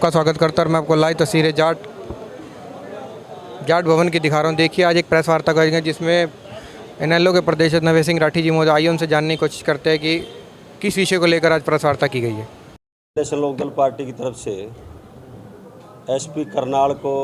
आपका स्वागत करता हूँ। मैं आपको लाइव तस्वीरें जाट भवन की दिखा रहा हूँ। देखिए, आज एक प्रेस वार्ता करेंगे जिसमें इनेलो के प्रदेश नवेश सिंह राठी जी महोदय आइए उनसे जानने की कोशिश करते हैं कि किस विषय को लेकर आज प्रेस वार्ता की गई है। नेशनल लोकदल पार्टी की तरफ से एसपी करनाल को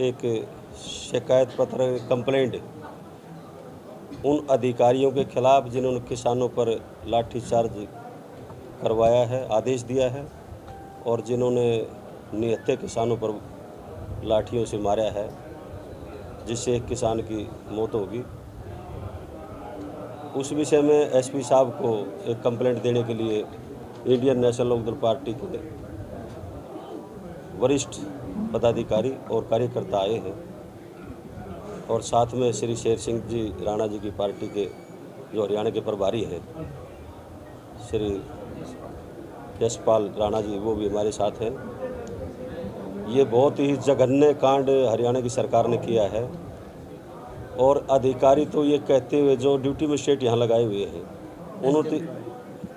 एक शिकायत पत्र कंप्लेंट उन अधिकारियों के खिलाफ जिन्होंने किसानों पर लाठीचार्ज करवाया है, आदेश दिया है और जिन्होंने निहत्थे किसानों पर लाठियों से मारा है, जिससे एक किसान की मौत होगी। उस विषय में एसपी साहब को एक कंप्लेंट देने के लिए इंडियन नेशनल लोकदल पार्टी के वरिष्ठ पदाधिकारी और कार्यकर्ता आए हैं और साथ में श्री शेर सिंह जी राणा जी की पार्टी के जो हरियाणा के प्रभारी हैं श्री यशपाल राणा जी, वो भी हमारे साथ हैं। ये बहुत ही जघन्य कांड हरियाणा की सरकार ने किया है और अधिकारी तो ये कहते हुए जो ड्यूटी मजिस्ट्रेट यहाँ लगाए हुए हैं, उन्होंने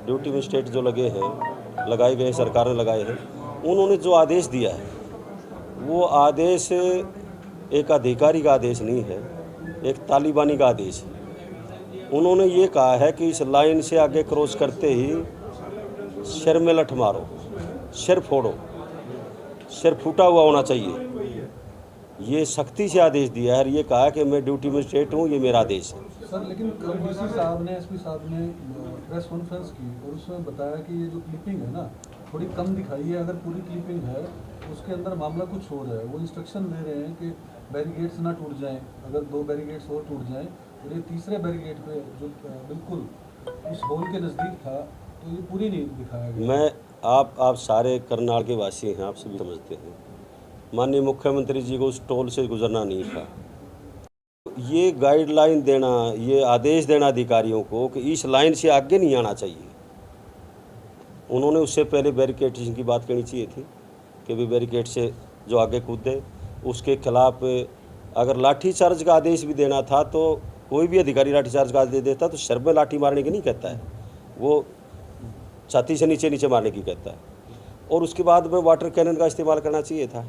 ड्यूटी मजिस्ट्रेट जो लगाए गए सरकार ने लगाए हैं, उन्होंने जो आदेश दिया है वो आदेश एक अधिकारी का आदेश नहीं है, एक तालिबानी का आदेश है। उन्होंने ये कहा है कि इस लाइन से आगे क्रॉस करते ही सिर में लठ मारो, सिर फोड़ो, सिर फूटा हुआ होना चाहिए। ये सख्ती से आदेश दिया है और ये कहा कि मैं ड्यूटी मजिस्ट्रेट हूँ, ये मेरा आदेश है। सर, लेकिन कल डीसी साहब ने, एसपी साहब ने प्रेस कॉन्फ्रेंस की और उसमें बताया कि ये जो क्लिपिंग है ना, थोड़ी कम दिखाई है। अगर पूरी क्लिपिंग है उसके अंदर मामला कुछ और है। वो इंस्ट्रक्शन दे रहे हैं कि बैरिकेड्स ना टूट जाएं, अगर 2 बैरिकेड्स और टूट जाएं और ये तीसरे बैरिकेड पे जो बिल्कुल उस होल के नज़दीक था, तो ये पूरी नहीं दिखाया गया। आप सारे करनाल के वासी हैं, आप सभी समझते हैं, माननीय मुख्यमंत्री जी को उस टोल से गुजरना नहीं था। ये गाइडलाइन देना, ये आदेश देना अधिकारियों को कि इस लाइन से आगे नहीं आना चाहिए। उन्होंने उससे पहले बैरिकेडिंग की बात करनी चाहिए थी कि भी बैरिकेड से जो आगे कूदे उसके खिलाफ अगर लाठीचार्ज का आदेश भी देना था तो कोई भी अधिकारी लाठीचार्ज का आदेश देता तो सर में लाठी मारने की नहीं कहता है, वो छाती से नीचे मारने की कहता है। और उसके बाद में वाटर कैनन का इस्तेमाल करना चाहिए था।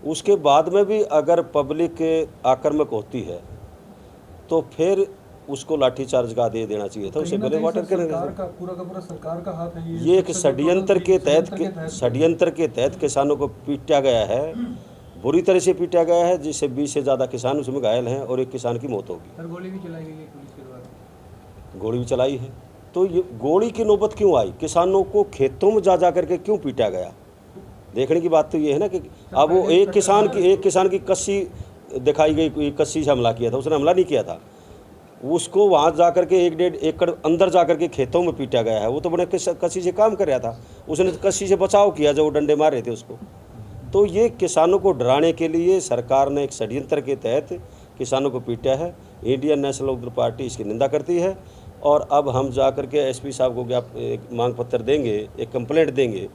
उसके बाद में भी अगर पब्लिक आक्रामक होती है तो फिर उसको लाठीचार्ज का आदेश देना चाहिए था। उससे पहले वाटर कैनन का पूरा सरकार का हाथ है। ये एक षड्यंत्र के तहत किसानों को पीटा गया है, बुरी तरह से पीटा गया है, जिससे 20 से ज़्यादा किसान उसमें घायल हैं और एक किसान की मौत होगी। गोली भी चलाई गई है पुलिस के द्वारा। गोली भी चलाई है। तो ये गोली की नौबत क्यों आई? किसानों को खेतों में जा करके क्यों पीटा गया? देखने की बात तो ये है ना कि अब वो एक किसान की कस्सी दिखाई गई, कस्सी से हमला किया था, उसने हमला नहीं किया था, उसको वहाँ जा करके 1-1.5 एकड़ अंदर जा करके खेतों में पीटा गया है। वो तो बड़े कस्सी से काम कर रहा था, उसने कस्सी से बचाव किया जब वो डंडे मार रहे थे उसको। तो ये किसानों को डराने के लिए सरकार ने एक षड्यंत्र के तहत किसानों को पीटा है। इंडियन नेशनल लोकदल पार्टी इसकी निंदा करती है और अब हम जा कर के एसपी साहब को एक मांग पत्र देंगे, एक कंप्लेंट देंगे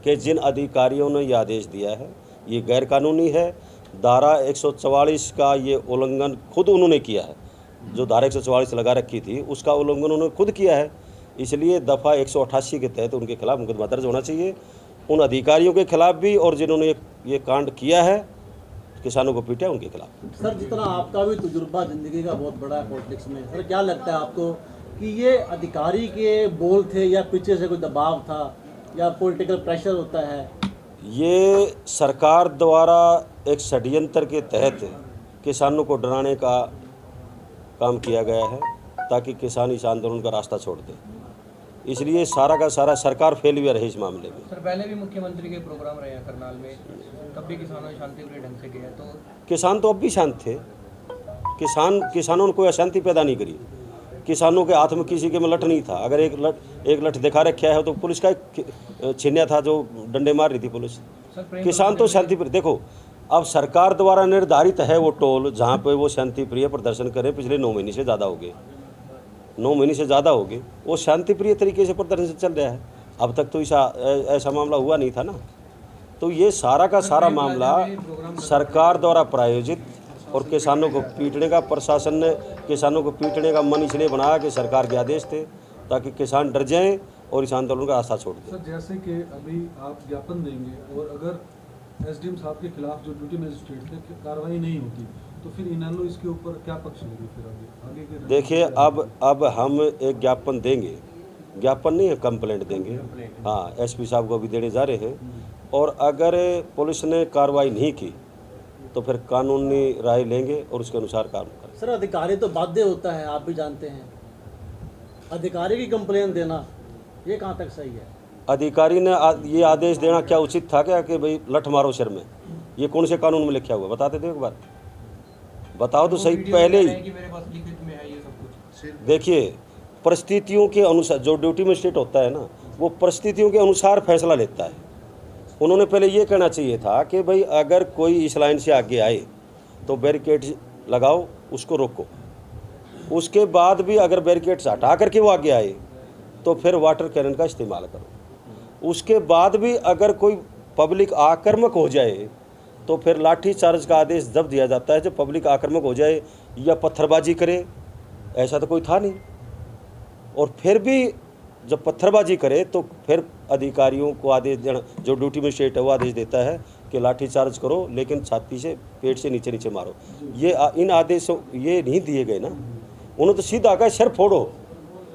कि जिन अधिकारियों ने यह आदेश दिया है ये गैरकानूनी है। धारा 144 का ये उल्लंघन खुद उन्होंने किया है, जो धारा 144 लगा रखी थी उसका उल्लंघन उन्होंने खुद किया है। इसलिए दफ़ा 188 के तहत उनके खिलाफ मुकदमा दर्ज होना चाहिए, उन अधिकारियों के खिलाफ भी और जिन्होंने ये कांड किया है, किसानों को पीटा उनके खिलाफ। सर, जितना आपका भी तजुर्बा ज़िंदगी का बहुत बड़ा है पॉलिटिक्स में, सर क्या लगता है आपको कि ये अधिकारी के बोल थे या पीछे से कोई दबाव था या पॉलिटिकल प्रेशर होता है? ये सरकार द्वारा एक षड्यंत्र के तहत किसानों को डराने का काम किया गया है ताकि किसान इस आंदोलन का रास्ता छोड़ दे। इसलिए सारा का सारा सरकार फेलियर है इस मामले में। सर, पहले भी मुख्यमंत्री के प्रोग्राम रहे हैं करनाल में, तब भी किसानों ने शांतिप्रिय ढंग से किया। तो किसान तो अब भी शांत थे। किसानों ने कोई अशांति पैदा नहीं करी। किसानों के हाथ में किसी के में लठ नहीं था। अगर एक लठ दिखा रखा है तो पुलिस का छीनिया था जो डंडे मार रही थी पुलिस। किसान तो शांतिप्रिय। देखो, अब सरकार द्वारा निर्धारित है वो टोल जहाँ पे वो शांतिप्रिय प्रदर्शन करें। पिछले 9 महीने से ज़्यादा हो गए, 9 महीने से ज़्यादा हो गए, वो शांतिप्रिय तरीके से प्रदर्शन चल रहा है। अब तक तो ऐसा मामला हुआ नहीं था ना। तो ये सारा का सारा मामला सरकार द्वारा प्रायोजित और किसानों को पीटने का, प्रशासन ने किसानों को पीटने का मन इसलिए बनाया कि सरकार के आदेश थे ताकि किसान डर जाएं और इस आंदोलन का रास्ता छोड़ दिया। सर जैसे कि अभी आप ज्ञापन देंगे और अगर एसडीएम साहब के खिलाफ जो ड्यूटी मजिस्ट्रेट थे कार्रवाई नहीं होती तो फिर इनेलो इसके ऊपर क्या पक्ष लेगी फिर आगे के देखिए अब हम एक ज्ञापन देंगे, ज्ञापन नहीं है, कंप्लेंट देंगे। हाँ, एसपी साहब को भी देने जा रहे हैं, और अगर पुलिस ने कार्रवाई नहीं की तो फिर कानूनी राय लेंगे और उसके अनुसार काम करेंगे। सर अधिकारी तो बाध्य होता है, आप भी जानते हैं, अधिकारी की कंप्लेन देना ये कहाँ तक सही है? अधिकारी ने ये आदेश देना क्या उचित था क्या कि भाई लठ मारो सिर में? ये कौन से कानून में लिखा हुआ बताते थे एक बार, बताओ तो सही। पहले ही देखिए परिस्थितियों के अनुसार जो ड्यूटी मजिस्ट्रेट होता है ना, वो परिस्थितियों के अनुसार फैसला लेता है। उन्होंने पहले ये कहना चाहिए था कि भाई अगर कोई इस लाइन से आगे आए तो बैरिकेड लगाओ, उसको रोको। उसके बाद भी अगर बैरिकेड से हटा करके वो आगे आए तो फिर वाटर कैनन का इस्तेमाल करो। उसके बाद भी अगर कोई पब्लिक आक्रामक हो जाए तो फिर लाठी चार्ज का आदेश जब दिया जाता है जब पब्लिक आक्रामक हो जाए या पत्थरबाजी करे। ऐसा तो कोई था नहीं, और फिर भी जब पत्थरबाजी करे तो फिर अधिकारियों को आदेश देना, जो ड्यूटी मजिस्ट्रेट है वो आदेश देता है कि लाठी चार्ज करो लेकिन छाती से पेट से नीचे नीचे मारो। ये इन आदेशों ये नहीं दिए गए ना, उन्होंने तो सीधा कहा सर फोड़ो,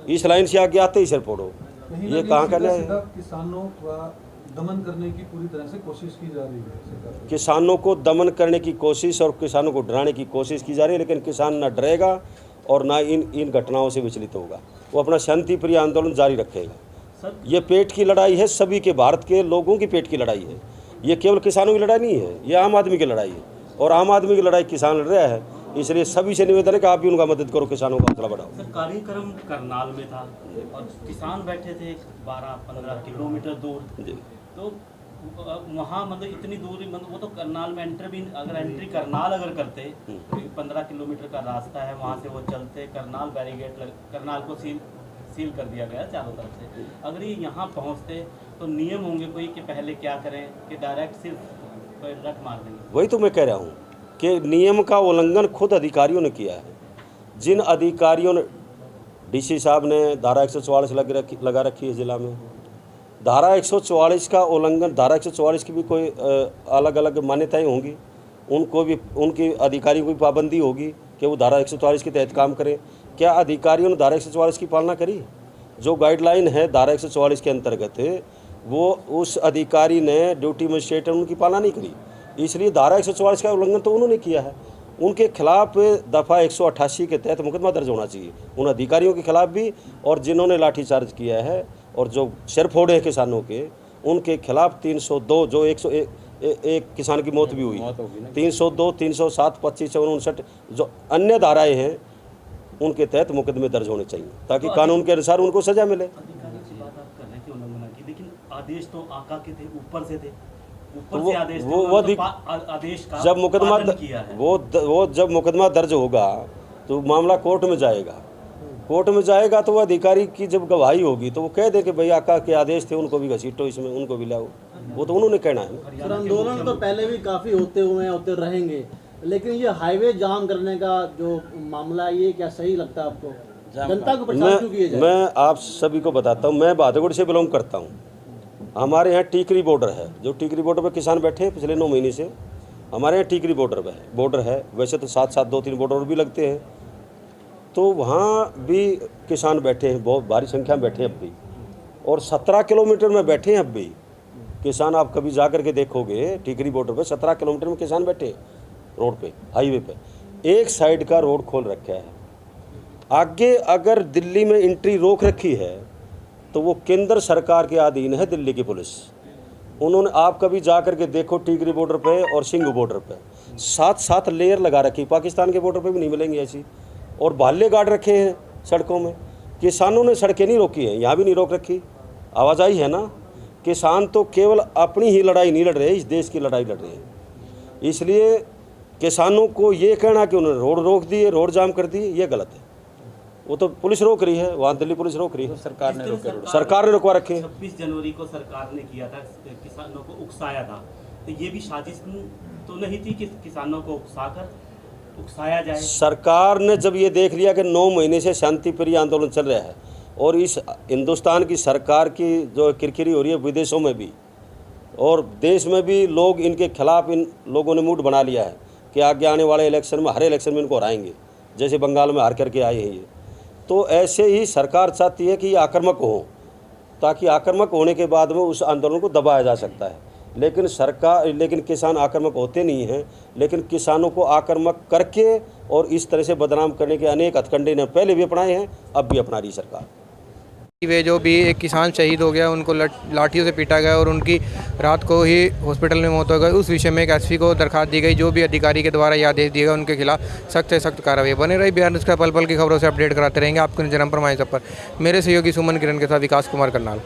इस लाइन से आगे आते ही सर फोड़ो। ये कहाँ का न्याय है? किसानों का दमन करने की पूरी तरह से कोशिश की जा रही है सरकार। किसानों को दमन करने की कोशिश और किसानों को डराने की कोशिश की जा रही है, लेकिन किसान ना डरेगा और ना इन घटनाओं से विचलित होगा। वो अपना शांति प्रिय आंदोलन जारी रखेगा। ये पेट की लड़ाई है, सभी के भारत के लोगों की पेट की लड़ाई है। ये केवल किसानों की लड़ाई नहीं है, ये आम आदमी की लड़ाई है, और आम आदमी की लड़ाई किसान लड़ रहा है। इसलिए सभी से निवेदन है कि आप भी उनका मदद करो, किसानों का हौसला बढ़ाओ। सर कार्यक्रम करनाल में था और किसान बैठे थे 12-15 किलोमीटर दूर, तो वहाँ मतलब इतनी दूरी, मतलब वो तो करनाल में एंट्री करनाल अगर करते तो 15 किलोमीटर का रास्ता है, वहाँ से वो चलते करनाल बैरिकेड करनाल को सील कर दिया गया चारों तरफ से। अगर ये यहाँ पहुँचते तो नियम होंगे कोई कि पहले क्या करें कि डायरेक्ट सिर्फ लठ मार देंगे। वही तो मैं कह रहा हूँ कि नियम का उल्लंघन खुद अधिकारियों ने किया है। जिन अधिकारियों ने, डीसी साहब ने धारा 144 लगा रखी है जिला में, धारा 144 का उल्लंघन, धारा 144 की भी कोई अलग अलग मान्यताएं होंगी, उनको भी उनकी अधिकारियों की पाबंदी होगी कि वो धारा 144 के तहत काम करें। क्या अधिकारियों ने धारा 144 की पालना करी? जो गाइडलाइन है धारा 144 के अंतर्गत वो उस अधिकारी ने ड्यूटी मजिस्ट्रेट ने उनकी पालना नहीं करी, इसलिए धारा 144 का उल्लंघन तो उन्होंने किया है। उनके खिलाफ दफ़ा 188 के तहत मुकदमा दर्ज होना चाहिए, उन अधिकारियों के खिलाफ भी, और जिन्होंने लाठीचार्ज किया है और जो सिर फोड़े हैं किसानों के, उनके खिलाफ 302, जो 101 किसान की मौत भी हुई, 302, 307, 25, 59 जो अन्य धाराएं हैं उनके तहत मुकदमे दर्ज होने चाहिए ताकि कानून के अनुसार उनको सजा मिले। अधिकारी की बात आप कर रहे हैं कि उल्लंघन की, लेकिन आदेश तो आका के थे, ऊपर से थे, तो ऊपर से आदेश थे, वो आदेश का जब मुकदमा पालन किया है। वो जब मुकदमा दर्ज होगा तो मामला कोर्ट में जाएगा, कोर्ट में जाएगा तो वो अधिकारी की जब गवाही होगी तो वो कह दे कि भाई आका के आदेश थे, उनको भी घसीटो, इसमें उनको भी लाओ, वो तो उन्होंने कहना है। सर आंदोलन तो पहले भी काफ़ी होते हुए हैं, होते रहेंगे, लेकिन ये हाईवे जाम करने का जो मामला है ये क्या सही लगता है आपको? जनता को परेशान क्यों किया जाए? मैं आप सभी को बताता हूँ, मैं बहादुरगढ़ से बिलोंग करता हूँ। हमारे यहाँ टीकरी बॉर्डर है, जो टीकरी बॉर्डर पर किसान बैठे हैं पिछले 9 महीने से, हमारे यहाँ टीकरी बॉर्डर है। वैसे तो 7-7 2-3 बॉर्डर भी लगते हैं, तो वहाँ भी किसान बैठे हैं, बहुत भारी संख्या में बैठे हैं अब भी, और 17 किलोमीटर में बैठे हैं अब भी किसान। आप कभी जा कर के देखोगे टीकरी बॉर्डर पे 17 किलोमीटर में किसान बैठे हैं रोड पे, हाईवे पे। एक साइड का रोड खोल रखा है, आगे अगर दिल्ली में एंट्री रोक रखी है तो वो केंद्र सरकार के अधीन है, दिल्ली की पुलिस। उन्होंने, आप कभी जा कर के देखो टीकरी बॉर्डर पे और सिंघू बॉर्डर पे 7-7 लेयर लगा रखी, पाकिस्तान के बॉर्डर पे भी नहीं मिलेंगी ऐसी, और भाले गाड़ रखे हैं सड़कों में। किसानों ने सड़कें नहीं रोकी हैं, यहाँ भी नहीं रोक रखी, आवाजाही है ना। किसान तो केवल अपनी ही लड़ाई नहीं लड़ रहे, इस देश की लड़ाई लड़ रहे हैं। इसलिए किसानों को ये कहना कि उन्होंने रोड रोक दिए, रोड जाम कर दिए, ये गलत है। वो तो पुलिस रोक रही है, वहाँ दिल्ली पुलिस रोक रही है, सरकार ने रुकवा रखे हैं। 26 जनवरी को सरकार ने किया था, किसानों को उकसाया था, तो ये भी साजिश तो नहीं थी कि किसानों को उकसाया जाए? सरकार ने जब ये देख लिया कि 9 महीने से शांति प्रिय आंदोलन चल रहा है, और इस हिंदुस्तान की सरकार की जो किरकिरी हो रही है विदेशों में भी और देश में भी, लोग इनके खिलाफ इन लोगों ने मूड बना लिया है कि आगे आने वाले इलेक्शन में, हर इलेक्शन में इनको हराएंगे, जैसे बंगाल में हार करके आए हैं ये। तो ऐसे ही सरकार चाहती है कि ये आक्रामक हो, ताकि आक्रामक होने के बाद में उस आंदोलन को दबाया जा सकता है। लेकिन किसान आक्रामक होते नहीं हैं, लेकिन किसानों को आक्रामक करके और इस तरह से बदनाम करने के अनेक हथकंडे ने पहले भी अपनाए हैं, अब भी अपना रही सरकार। वे जो भी एक किसान शहीद हो गया, उनको लाठियों से पीटा गया और उनकी रात को ही हॉस्पिटल में मौत हो गई, उस विषय में एक एसपी को दरखास्त दी गई। जो भी अधिकारी के द्वारा यह आदेश दिए गए उनके खिलाफ सख्त से सख्त कार्रवाई बने रही। बिहार न्यूज़ का पल पल की खबरों से अपडेट कराते रहेंगे आपको। जन्म पर मेरे सहयोगी सुमन किरण के साथ विकास कुमार करनाल।